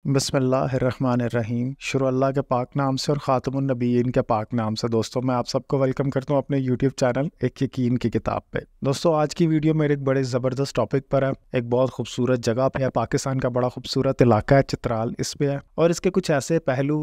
बिस्मिल्लाहिर्रहमानिर्रहीम। शुरू अल्लाह के पाक नाम से और ख़ातमुन नबीयीन के पाक नाम से। दोस्तों, मैं आप सबको वेलकम करता हूँ अपने यूट्यूब चैनल एक यकीन की किताब पे। दोस्तों, आज की वीडियो मेरे एक बड़े ज़बरदस्त टॉपिक पर है। एक बहुत खूबसूरत जगह पे है, पाकिस्तान का बड़ा खूबसूरत इलाका है चित्राल, इस पे है। और इसके कुछ ऐसे पहलू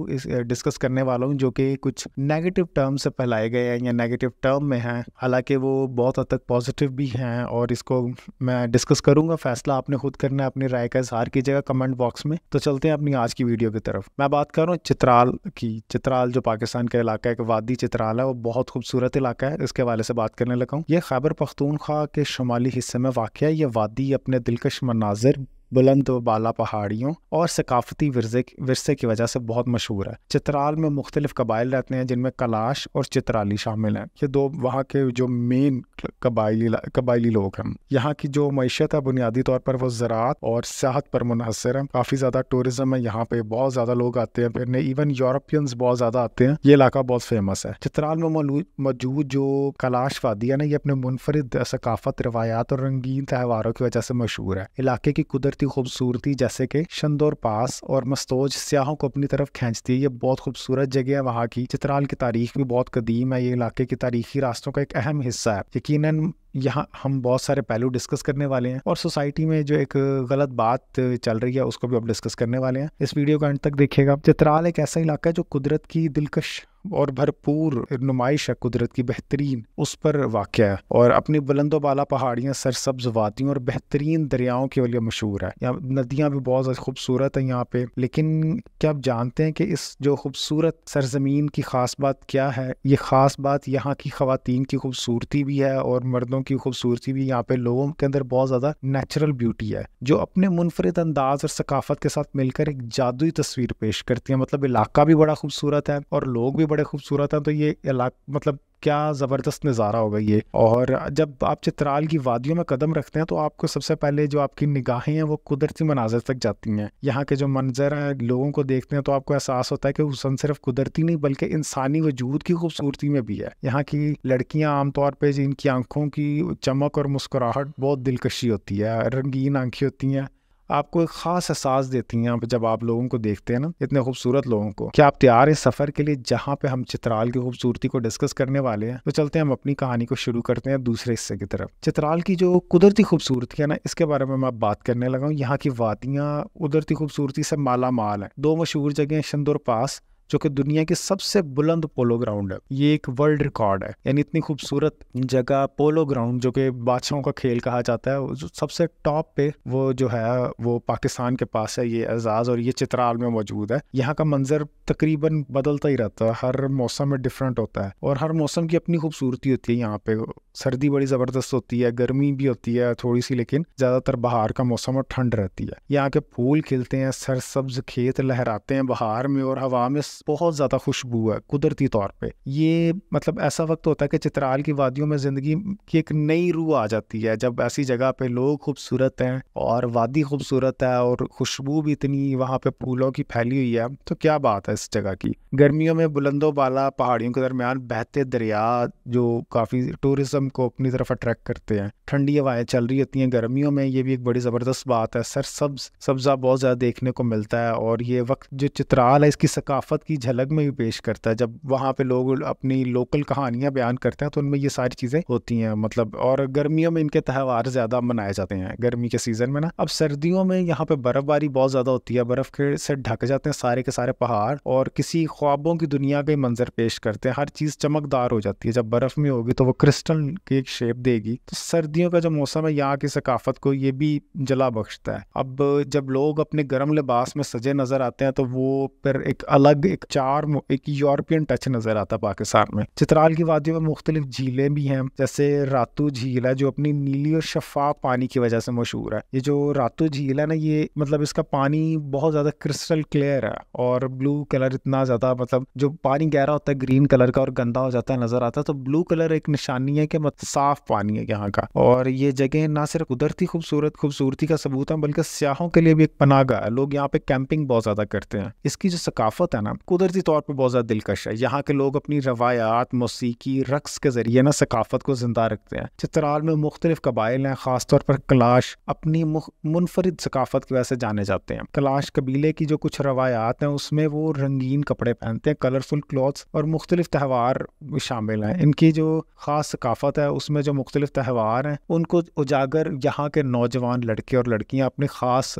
डिस्कस करने वाला हूँ जो कि कुछ नेगेटिव टर्म से फैलाए गए हैं या नेगेटिव टर्म में हैं, हालांकि वो बहुत हद तक पॉजिटिव भी हैं। और इसको मैं डिस्कस करूँगा, फैसला आपने खुद करना है, अपनी राय का इजहार कीजिएगा कमेंट बॉक्स में। तो चलते हैं अपनी आज की वीडियो की तरफ। मैं बात कर रहा हूँ चित्राल की। चित्राल जो पाकिस्तान का इलाका है, एक वादी चित्राल है, वो बहुत खूबसूरत इलाका है। इसके हवाले से बात करने लगा हूँ। ये खैबर पख्तूनख्वा के शुमाली हिस्से में वाक़ है। ये वादी अपने दिलकश मनाजिर, बुलंद व बाला पहाड़ियों और सकाफती विरसे की वजह से बहुत मशहूर है। चित्राल में मुख्तलिफ कबाइल रहते हैं, जिनमें कलाश और चित्राली शामिल हैं। ये दो वहाँ के जो मेन कबाइली लोग हैं। यहाँ की जो मईशत है बुनियादी तौर पर वो ज़राअत और सियाहत पर मुनहसर है। काफ़ी ज़्यादा टूरिज़्म है यहाँ पे, बहुत ज़्यादा लोग आते हैं फिरने, इवन यूरोपियंस बहुत ज़्यादा आते हैं। ये इलाका बहुत फेमस है। चित्राल में मौजूद जो कलाश वादी है ना, ये अपने मुनफरिद सकाफत, रवायात और रंगीन त्योहारों की वजह से मशहूर है। इलाके की कुदरती खूबसूरती जैसे कि शंदोर पास और मस्तोज सियाहों को अपनी तरफ खींचती है। ये बहुत खूबसूरत जगह है वहाँ की। चित्राल की तारीख भी बहुत कदीम है। ये इलाके की तारीखी रास्तों का एक अहम हिस्सा है। यकीनन यहाँ हम बहुत सारे पहलू डिस्कस करने वाले हैं और सोसाइटी में जो एक गलत बात चल रही है उसको भी अब डिस्कस करने वाले हैं। इस वीडियो का अंत तक देखिएगा। चित्राल एक ऐसा इलाका है जो कुदरत की दिलकश और भरपूर नुमाइश है, कुदरत की बेहतरीन, उस पर वाक़ है। और अपनी बुलंदो बाला पहाड़ियाँ, सरसब्ज वादियों और बेहतरीन दरियाओं के लिए मशहूर है। यहाँ नदियाँ भी बहुत ज़्यादा खूबसूरत हैं यहाँ पे। लेकिन क्या आप जानते हैं कि इस जो खूबसूरत सरजमीन की ख़ास बात क्या है? ये ख़ास बात यहाँ की ख़वातीन की खूबसूरती भी है और मर्दों की खूबसूरती भी। यहाँ पे लोगों के अंदर बहुत ज़्यादा नेचुरल ब्यूटी है, जो अपने मुनफरिद अंदाज और सकाफत के साथ मिलकर एक जादुई तस्वीर पेश करती है। मतलब इलाका भी बड़ा खूबसूरत है और लोग भी बड़े खूबसूरत हैं। तो ये इलाका मतलब क्या ज़बरदस्त नज़ारा होगा ये। और जब आप चित्राल की वादियों में कदम रखते हैं तो आपको सबसे पहले जो आपकी निगाहें हैं वो कुदरती मनाज़र तक जाती हैं। यहाँ के जो मंजर हैं, लोगों को देखते हैं तो आपको एहसास होता है कि हुस्न सिर्फ कुदरती नहीं बल्कि इंसानी वजूद की खूबसूरती में भी है। यहाँ की लड़कियाँ आमतौर पर जिनकी आंखों की चमक और मुस्कुराहट बहुत दिलकशी होती है, रंगीन आंखें होती हैं, आपको एक खास एहसास देती हैं जब आप लोगों को देखते हैं ना, इतने खूबसूरत लोगों को। क्या आप तैयार हैं सफ़र के लिए जहाँ पे हम चित्राल की खूबसूरती को डिस्कस करने वाले हैं? तो चलते हैं हम अपनी कहानी को शुरू करते हैं दूसरे हिस्से की तरफ। चित्राल की जो कुदरती खूबसूरती है ना, इसके बारे में मैं बात करने लगा हूँ। यहाँ की वादियाँ कुदरती खूबसूरती से माला माल है। दो मशहूर जगह शंदोर पास, जो कि दुनिया की सबसे बुलंद पोलो ग्राउंड है, ये एक वर्ल्ड रिकॉर्ड है। यानी इतनी खूबसूरत जगह पोलो ग्राउंड, जो कि बादशाहों का खेल कहा जाता है, जो सबसे टॉप पे वो जो है वो पाकिस्तान के पास है ये एजाज़, और ये चित्राल में मौजूद है। यहाँ का मंजर तकरीबन बदलता ही रहता है, हर मौसम में डिफरेंट होता है और हर मौसम की अपनी खूबसूरती होती है। यहाँ पे सर्दी बड़ी ज़बरदस्त होती है, गर्मी भी होती है थोड़ी सी, लेकिन ज़्यादातर बहार का मौसम और ठंड रहती है। यहाँ के फूल खिलते हैं, सरसब्ज खेत लहराते हैं बहार में और हवा में बहुत ज़्यादा खुशबू है कुदरती तौर पे। ये मतलब ऐसा वक्त होता है कि चित्राल की वादियों में ज़िंदगी की एक नई रूह आ जाती है, जब ऐसी जगह पे लोग खूबसूरत हैं और वादी खूबसूरत है और खुशबू भी इतनी वहाँ पे फूलों की फैली हुई है। तो क्या बात है इस जगह की। गर्मियों में बुलंदो बाला पहाड़ियों के दरमियान बहते दरिया जो काफ़ी टूरिज्म को अपनी तरफ अट्रैक्ट करते हैं। ठंडी हवाएं चल रही होती हैं गर्मियों में, ये भी एक बड़ी ज़बरदस्त बात है। सब्ज़ा बहुत ज़्यादा देखने को मिलता है और ये वक्त जो चित्राल है इसकी सकाफत की झलक में भी पेश करता है। जब वहाँ पे लोग अपनी लोकल कहानियाँ बयान करते हैं तो उनमें ये सारी चीज़ें होती हैं। मतलब और गर्मियों में इनके त्यौहार ज़्यादा मनाए जाते हैं गर्मी के सीज़न में ना। अब सर्दियों में यहाँ पे बर्फ़बारी बहुत ज़्यादा होती है, बर्फ़ के से ढक जाते हैं सारे के सारे पहाड़ और किसी ख्वाबों की दुनिया के मंजर पेश करते हैं। हर चीज़ चमकदार हो जाती है। जब बर्फ़ में होगी तो वो क्रिस्टल की एक शेप देगी। तो सर्दियों का जो मौसम है यहाँ की सकाफत को ये भी जला बख्शता है। अब जब लोग अपने गर्म लिबास में सजे नज़र आते हैं तो वो फिर एक अलग एक यूरोपियन टच नजर आता पाकिस्तान में। चित्राल की वादियों में मुख्तलिफ झीलें भी हैं, जैसे रातू झील है जो अपनी नीली और शफाफ पानी की वजह से मशहूर है। ये जो रातू झील है ना, ये मतलब इसका पानी बहुत ज़्यादा क्रिस्टल क्लियर है और ब्लू कलर इतना ज़्यादा, मतलब जो पानी गहरा होता है ग्रीन कलर का और गंदा हो जाता है नज़र आता है, तो ब्लू कलर एक निशानी है कि मतलब साफ पानी है यहाँ का। और ये जगह ना सिर्फ कुदरती खूबसूरती का सबूत है बल्कि सियाहों के लिए भी एक पनाहगाह है। लोग यहाँ पे कैंपिंग बहुत ज़्यादा करते हैं। इसकी जो सकाफत है ना, قدرتی طور پہ بہت زیادہ دلکش ہے۔ یہاں کے لوگ اپنی روایات، موسیقی، رقص کے ذریعے نا ثقافت کو زندہ رکھتے ہیں۔ چترال میں مختلف قبائل ہیں، خاص طور پر کلاش اپنی منفرد ثقافت کی وجہ سے جانے جاتے ہیں۔ کلاش قبیلے کی جو کچھ روایات ہیں اس میں وہ رنگین کپڑے پہنتے ہیں، کلرفل کلوتھس، اور مختلف تہوار شامل ہیں۔ ان کی جو خاص ثقافت ہے اس میں جو مختلف تہوار ہیں ان کو اجاگر یہاں کے نوجوان لڑکے اور لڑکیاں اپنی خاص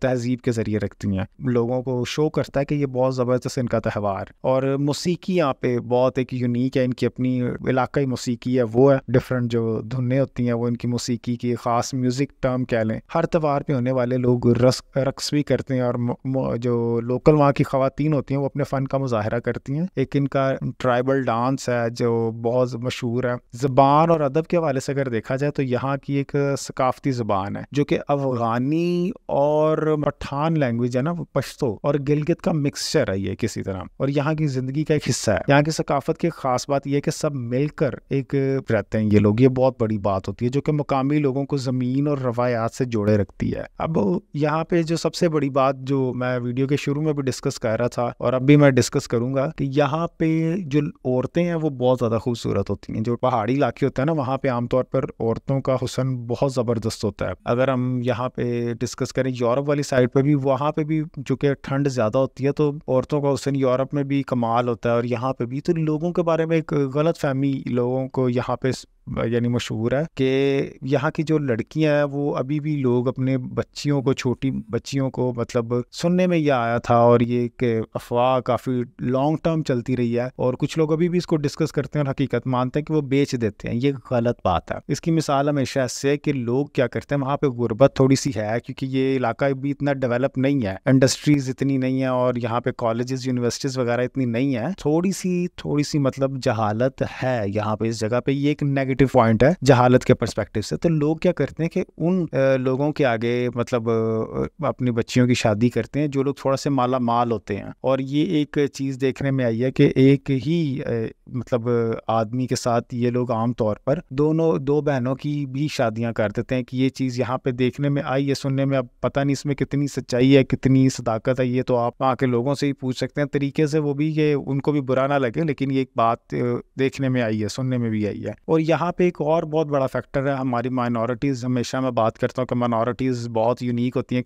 تہذیب کے ذریعے رکھتی ہیں، لوگوں کو شو کرتا ہے کہ یہ بہت زبردست ان کا تہوار۔ اور موسیقی یہاں پہ بہت ایک یونیک ہے، ان کی اپنی علاقائی موسیقی ہے، وہ ہے ڈفرینٹ جو دھنیں ہوتی ہیں وہ ان کی موسیقی کی خاص میوزک ٹرم کہہ لیں۔ ہر تہوار پہ ہونے والے لوگ رقص بھی کرتے ہیں، اور جو لوکل وہاں کی خواتین ہوتی ہیں وہ اپنے فن کا مظاہرہ کرتی ہیں۔ ایک ان کا ٹرائبل ڈانس ہے جو بہت مشہور ہے۔ زبان اور ادب کے حوالے سے اگر دیکھا جائے تو یہاں کی ایک ثقافتی زبان ہے جو کہ افغانی اور پٹھان لینگویج ہے نا، پشتو اور گلگت کا مکسچر ہے یہ کسی طرح، اور یہاں کی زندگی کا ایک حصہ ہے۔ یہاں کی ثقافت کی خاص بات یہ ہے کہ سب مل کر ایک رہتے ہیں یہ لوگ، یہ بہت بڑی بات ہوتی ہے جو کہ مقامی لوگوں کو زمین اور روایات سے جوڑے رکھتی ہے۔ اب یہاں پہ جو سب سے بڑی بات جو میں ویڈیو کے شروع میں بھی ڈسکس کر رہا تھا اور اب بھی میں ڈسکس کروں گا کہ یہاں پہ جو عورتیں ہیں وہ بہت زیادہ خوبصورت ہوتی ہیں۔ جو پہاڑی علاقے ہوتے ہیں نا وہاں پہ عام طور پر عورتوں کا حسن بہت زبردست ہوتا ہے۔ اگر ہم یہاں پہ ڈسکس کریں یورپ والی سائڈ پہ بھی، وہاں پہ بھی جو کہ ٹھنڈ زیادہ ہوتی ہے تو عورتوں کا حسن یورپ میں بھی کمال ہوتا ہے، اور یہاں پہ بھی۔ تو لوگوں کے بارے میں ایک غلط فہمی لوگوں کو یہاں پہ یعنی مشہور ہے کہ یہاں کی جو لڑکیاں ہیں وہ ابھی بھی لوگ اپنے بچیوں کو، چھوٹی بچیوں کو، مطلب سننے میں یہ آیا تھا اور یہ کہ افواہ کافی لانگ ٹرم چلتی رہی ہے، اور کچھ لوگ ابھی بھی اس کو ڈسکس کرتے ہیں اور حقیقت مانتے ہیں کہ وہ بیچ دیتے ہیں۔ یہ غلط بات ہے۔ اس کی مثال ہمیشہ ایسے ہے کہ لوگ کیا کرتے ہیں، وہاں پہ غربت تھوڑی سی ہے کیونکہ یہ علاقہ بھی اتنا ڈیولپ نہیں ہے، انڈسٹریز اتنی نہیں ہیں، اور یہاں پہ کالجز، یونیورسٹیز وغیرہ اتنی نہیں ہے، تھوڑی سی مطلب جہالت ہے یہاں پہ اس جگہ پہ۔ یہ ایک نیگیٹو پوائنٹ ہے جہالت کے پرسپیکٹو سے۔ تو لوگ کیا کرتے ہیں کہ ان لوگوں کے آگے مطلب اپنی بچیوں کی شادی کرتے ہیں جو لوگ تھوڑا سے مالا مال ہوتے ہیں، اور یہ ایک چیز دیکھنے میں آئی ہے کہ ایک ہی مطلب آدمی کے ساتھ یہ لوگ عام طور پر دو بہنوں کی بھی شادیاں کر دیتے ہیں، کہ یہ چیز یہاں پہ دیکھنے میں آئی ہے، سننے میں۔ اب پتہ نہیں اس میں کتنی سچائی ہے، کتنی صداقت ہے، یہ تو آپ وہاں کے لوگوں سے ہی پوچھ سکتے ہیں طریقے سے، وہ بھی کہ ان کو بھی برا نہ لگے، لیکن یہ ایک بات دیکھنے میں آئی ہے، سننے میں بھی آئی ہے۔ اور یہاں پہ ایک اور بہت بڑا فیکٹر ہے ہماری مائنورٹیز۔ ہمیشہ میں بات کرتا ہوں کہ مائنورٹیز بہت یونیک ہوتی ہیں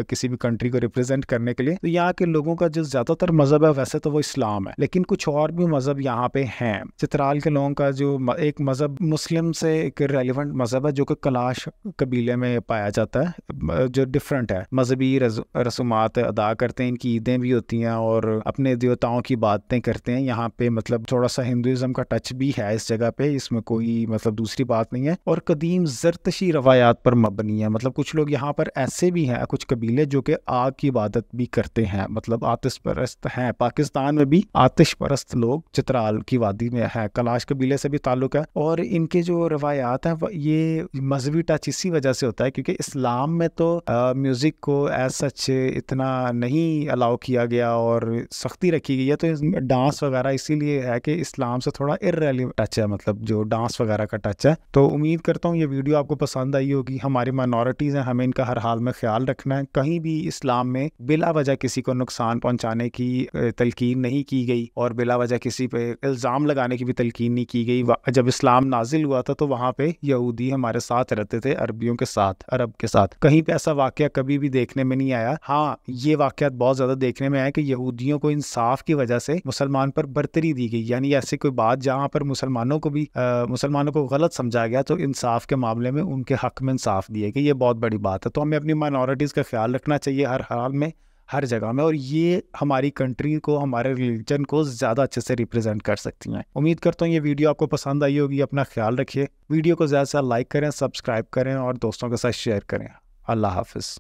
کسی بھی کنٹری کو ریپرزینٹ کرنے کے لیے۔ تو یہاں کے لوگوں کا جو زیادہ تر مذہب ہے ویسے تو وہ اسلام ہے، لیکن کچھ اور بھی مذہب یہاں پہ ہیں۔ چترال کے لوگوں کا جو ایک مذہب مسلم سے ایک ریلیونٹ مذہب ہے جو کہ کلاش قبیلے میں پایا جاتا ہے، جو ڈفرینٹ ہے، مذہبی رسومات ادا کرتے ہیں، ان کی عیدیں بھی ہوتی ہیں اور اپنے دیوتاؤں کی باتیں کرتے ہیں۔ یہاں پہ مطلب تھوڑا سا ہندوازم کا ٹچ بھی ہے اس جگہ پہ، اس میں کوئی مطلب دوسری بات نہیں ہے، اور قدیم زرتشی روایات پر مبنی ہے۔ مطلب کچھ لوگ یہاں پر ایسے بھی ہیں، کچھ قبیلے جو کہ آگ کی عبادت بھی کرتے ہیں، مطلب آتش پرست ہیں۔ پاکستان میں بھی آتش پرست لوگ چترال کی وادی میں ہیں، کلاش قبیلے سے بھی تعلق ہے، اور ان کے جو روایات ہیں یہ مذہبی ٹچ اسی وجہ سے ہوتا ہے کیونکہ اسلام میں تو میوزک کو ایز سچ اتنا نہیں الاؤ کیا گیا اور سختی رکھی گئی ہے، تو ڈانس وغیرہ اسی لیے ہے کہ اسلام سے تھوڑا ارریلیونٹ ٹچ ہے، مطلب جو ڈانس وغیرہ کا ٹچ ہے۔ تو امید کرتا ہوں یہ ویڈیو آپ کو پسند آئی ہوگی۔ ہماری مائنورٹیز ہیں، ہمیں ان کا ہر حال میں خیال رکھنا ہے۔ کہیں بھی اسلام میں بلا وجہ کسی کو نقصان پہنچانے کی تلقین نہیں کی گئی، اور بلا وجہ کسی پہ الزام لگانے کی بھی تلقین نہیں کی گئی۔ جب اسلام نازل ہوا تھا تو وہاں پہ یہودی ہمارے ساتھ رہتے تھے، عربیوں کے ساتھ، عرب کے ساتھ۔ کہیں پہ ایسا واقعہ کبھی بھی دیکھنے میں نہیں آیا۔ ہاں، یہ واقعات بہت زیادہ دیکھنے میں آیا کہ یہودیوں کو انصاف کی وجہ سے مسلمان پر برتری دی گئی، یعنی ایسی کوئی بات جہاں پر مسلمانوں کو غلط سمجھا گیا تو انصاف کے معاملے میں ان کے حق میں انصاف دیے گئے۔ یہ بہت بڑی بات ہے۔ تو ہمیں اپنی مائنورٹیز کا خیال رکھنا چاہیے ہر حال میں، ہر جگہ میں، اور یہ ہماری کنٹری کو، ہمارے ریلیجن کو زیادہ اچھے سے ریپرزینٹ کر سکتی ہیں۔ امید کرتا ہوں یہ ویڈیو آپ کو پسند آئی ہوگی۔ اپنا خیال رکھیے، ویڈیو کو زیادہ سے زیادہ لائک کریں، سبسکرائب کریں اور دوستوں کے ساتھ شیئر کریں۔ اللہ حافظ۔